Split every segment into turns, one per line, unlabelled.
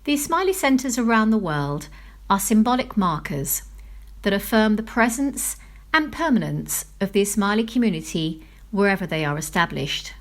The Ismaili centers around the world are symbolic markers that affirm the presence and permanence of the Ismaili community wherever they are established.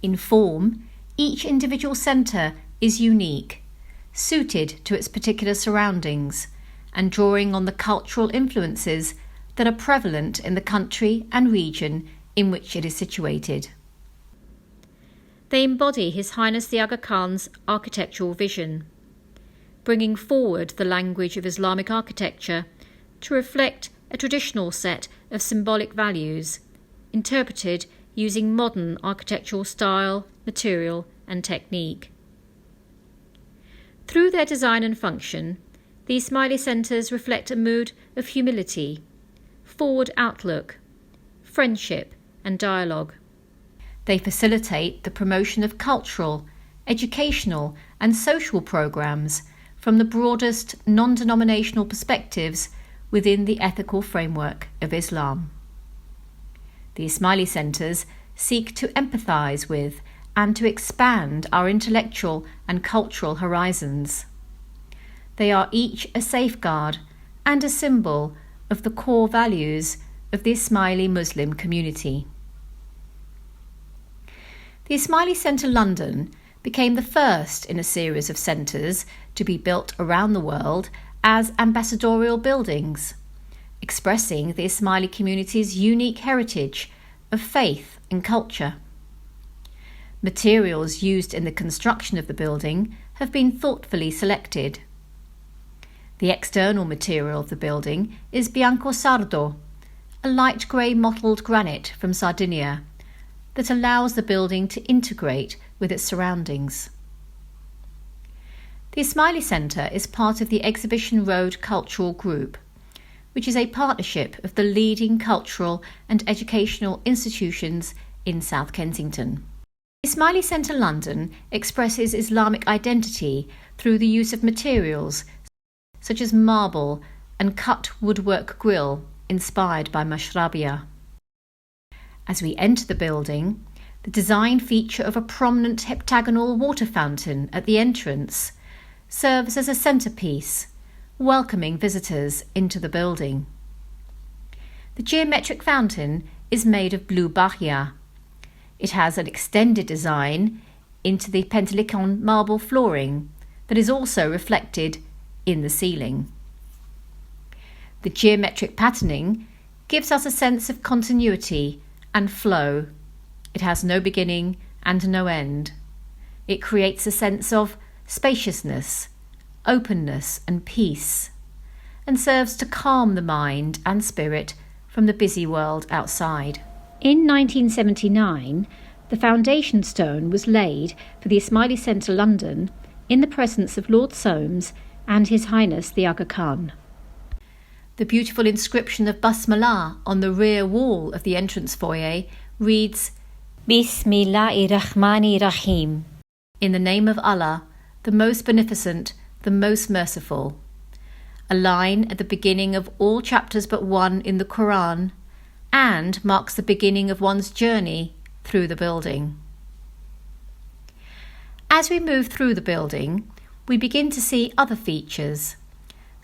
In form, each individual center is unique, suited to its particular surroundings, and drawing on the cultural influences that are prevalent in the country and region in which it is situated. They embody His Highness the Aga Khan's architectural vision, bringing forward the language of Islamic architecture to reflect a traditional set of symbolic values, interpreted using modern architectural style, material, and technique. Through their design and function, the Ismaili centers reflect a mood of humility, forward outlook, friendship, and dialogue. They facilitate the promotion of cultural, educational, and social programs from the broadest non-denominational perspectives within the ethical framework of Islam. The Ismaili centers seek to empathize with and to expand our intellectual and cultural horizons. They are each a safeguard and a symbol of the core values of the Ismaili Muslim community. The Ismaili Center London became the first in a series of centres to be built around the world as ambassadorial buildings, expressing the Ismaili community's unique heritage of faith and culture. Materials used in the construction of the building have been thoughtfully selected. The external material of the building is bianco sardo, a light grey mottled granite from Sardinia, that allows the building to integrate with its surroundings. The Ismaili Center is part of the Exhibition Road Cultural Group, which is a partnership of the leading cultural and educational institutions in South Kensington. Ismaili Center London expresses Islamic identity through the use of materials such as marble and cut woodwork grille inspired by mashrabiyah. As we enter the building, the design feature of a prominent heptagonal water fountain at the entrance serves as a centrepiece, welcoming visitors into the building. The geometric fountain is made of blue bahia. It has an extended design into the Pentelicon marble flooring that is also reflected in the ceiling. The geometric patterning gives us a sense of continuity and flow. It has no beginning and no end. It creates a sense of spaciousness, openness, and peace, and serves to calm the mind and spirit from the busy world outside. In 1979, the foundation stone was laid for the Ismaili Center London in the presence of Lord Soames and His Highness the Aga Khan. The beautiful inscription of Basmalah on the rear wall of the entrance foyer reads, Bismillahir-Rahmanir-Rahim, in the name of Allah, the most beneficent, the most merciful. A line at the beginning of all chapters but one in the Quran, and marks the beginning of one's journey through the building. As we move through the building, we begin to see other features,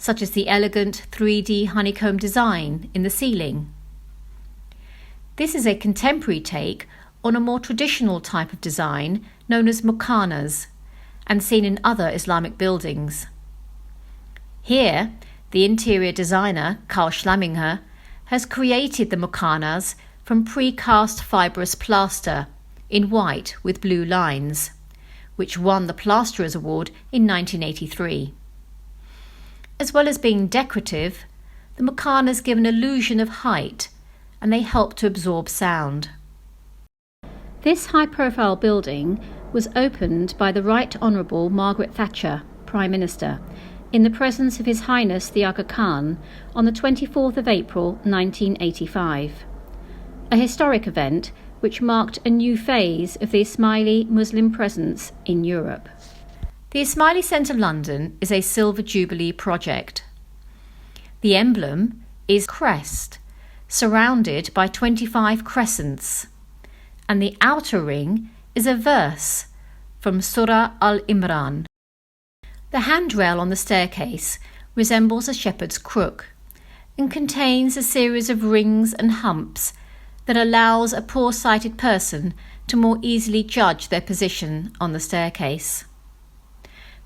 such as the elegant 3D honeycomb design in the ceiling. This is a contemporary take on a more traditional type of design known as mukhanas, and seen in other Islamic buildings. Here, the interior designer, Karl Schlamminger, has created the mukhanas from precast fibrous plaster in white with blue lines, which won the Plasterers Award in 1983. As well as being decorative, the mukhanas give an illusion of height, and they help to absorb sound. This high-profile building was opened by the Right Honourable Margaret Thatcher, Prime Minister, in the presence of His Highness the Aga Khan on the 24th of April 1985, a historic event which marked a new phase of the Ismaili Muslim presence in Europe. The Ismaili Center London is a Silver Jubilee project. The emblem is crest, surrounded by 25 crescents, and the outer ring is a verse from Surah Al-Imran. The handrail on the staircase resembles a shepherd's crook and contains a series of rings and humps that allows a poor-sighted person to more easily judge their position on the staircase.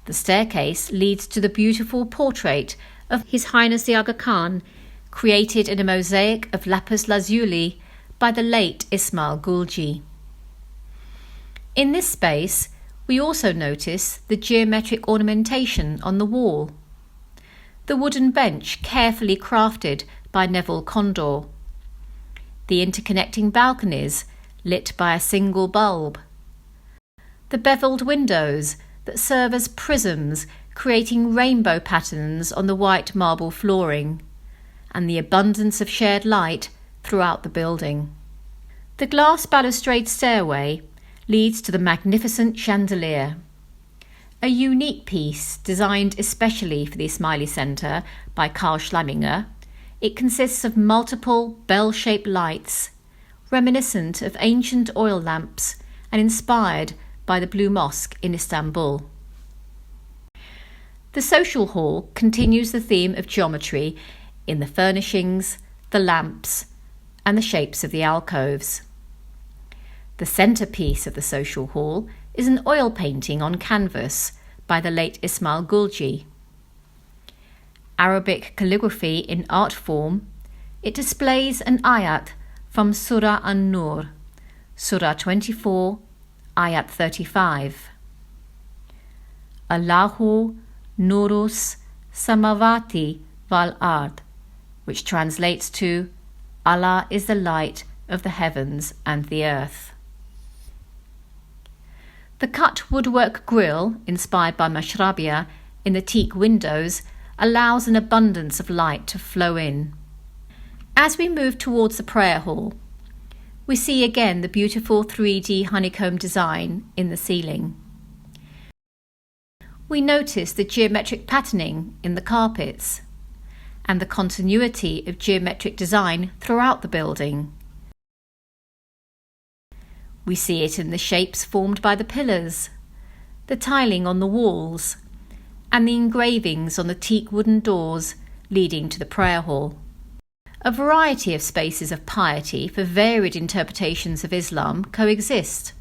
The staircase leads to the beautiful portrait of His Highness the Aga Khan, created in a mosaic of lapis lazuli by the late Ismail Gulji. In this space, we also notice the geometric ornamentation on the wall. The wooden bench carefully crafted by Neville Condor. The interconnecting balconies lit by a single bulb. The beveled windows that serve as prisms, creating rainbow patterns on the white marble flooring, and the abundance of shared light throughout the building. The glass balustrade stairway leads to the magnificent chandelier, a unique piece designed especially for the Ismaili Center by Karl Schlaminger. It consists of multiple bell-shaped lights, reminiscent of ancient oil lamps and inspired by the Blue Mosque in Istanbul. The social hall continues the theme of geometry in the furnishings, the lamps, and the shapes of the alcoves. The centrepiece of the social hall is an oil painting on canvas by the late Ismail Gulji. Arabic calligraphy in art form, it displays an ayat from Surah An-Nur, Surah 24, ayat 35. Allahu Nurus Samawati wal Ard, which translates to Allah is the light of the heavens and the earth. The cut woodwork grille, inspired by Mashrabia, in the teak windows, allows an abundance of light to flow in. As we move towards the prayer hall, we see again the beautiful 3D honeycomb design in the ceiling. We notice the geometric patterning in the carpets and the continuity of geometric design throughout the building. We see it in the shapes formed by the pillars, the tiling on the walls, and the engravings on the teak wooden doors leading to the prayer hall. A variety of spaces of piety for varied interpretations of Islam coexist.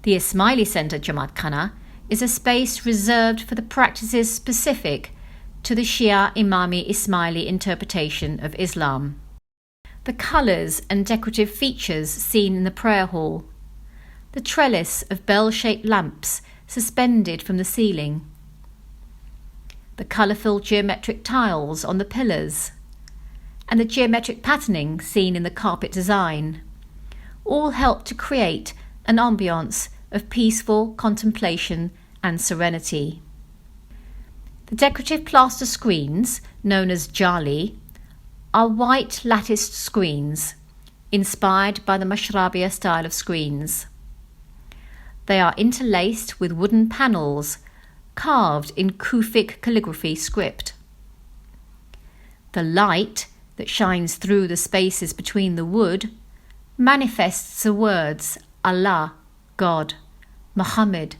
The Ismaili Center Jamaat Khana is a space reserved for the practices specific to the Shia Imami Ismaili interpretation of Islam. The colours and decorative features seen in the prayer hall, the trellis of bell-shaped lamps suspended from the ceiling, the colourful geometric tiles on the pillars, and the geometric patterning seen in the carpet design, all help to create an ambiance of peaceful contemplation and serenity. The decorative plaster screens, known as jali, are white latticed screens, inspired by the Mashrabia style of screens. They are interlaced with wooden panels, carved in Kufic calligraphy script. The light that shines through the spaces between the wood manifests the words Allah, God, Muhammad,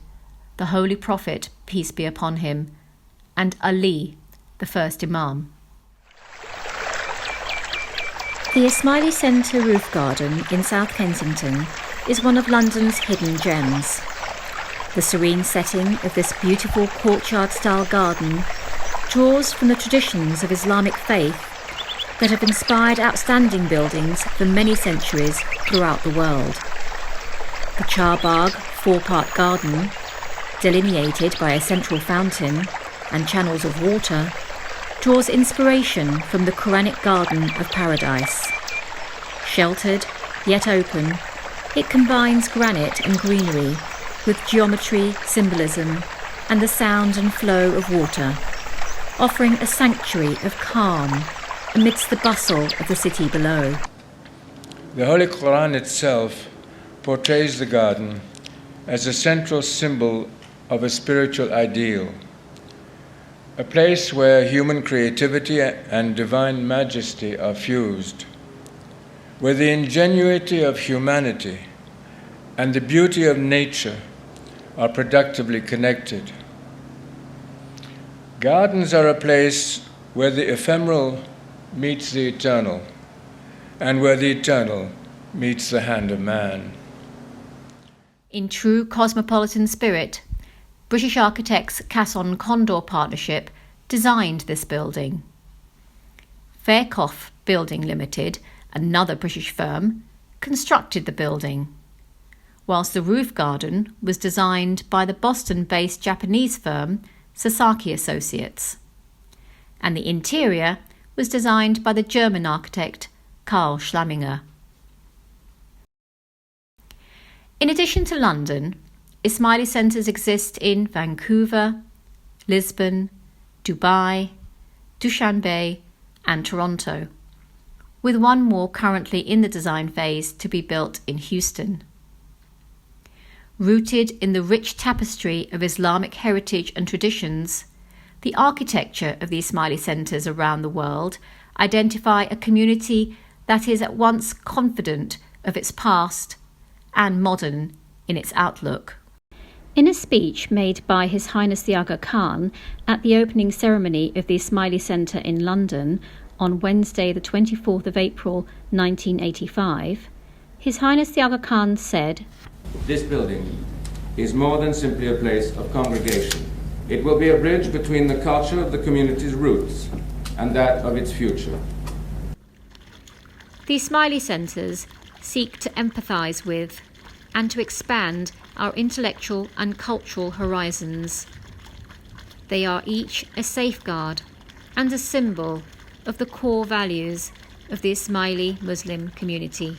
the Holy Prophet, peace be upon him, and Ali, the first Imam. The Ismaili Center roof garden in South Kensington is one of London's hidden gems. The serene setting of this beautiful courtyard-style garden draws from the traditions of Islamic faith that have inspired outstanding buildings for many centuries throughout the world. The Charbagh four-part garden, delineated by a central fountain and channels of water, draws inspiration from the Quranic Garden of Paradise. Sheltered, yet open, it combines granite and greenery with geometry, symbolism, and the sound and flow of water, offering a sanctuary of calm amidst the bustle of the city below.
The Holy Quran itself portrays the garden as a central symbol of a spiritual ideal, a place where human creativity and divine majesty are fused, where the ingenuity of humanity and the beauty of nature are productively connected. Gardens are a place where the ephemeral meets the eternal, and where the eternal meets the hand of man.
In true cosmopolitan spirit, British architects Casson Condor Partnership designed this building. Fairclough Building Limited, another British firm, constructed the building, whilst the roof garden was designed by the Boston-based Japanese firm Sasaki Associates, and the interior was designed by the German architect Karl Schlaminger. In addition to London, Ismaili Centres exist in Vancouver, Lisbon, Dubai, Dushanbe and Toronto, with one more currently in the design phase to be built in Houston. Rooted in the rich tapestry of Islamic heritage and traditions, the architecture of the Ismaili Centres around the world identify a community that is at once confident of its past and modern in its outlook. In a speech made by His Highness the Aga Khan at the opening ceremony of the Ismaili Centre in London on Wednesday the 24th of April 1985, His Highness the Aga Khan said,
"This building is more than simply a place of congregation. It will be a bridge between the culture of the community's roots and that of its future."
The Ismaili Centres seek to empathise with and to expand our intellectual and cultural horizons. They are each a safeguard and a symbol of the core values of the Ismaili Muslim community.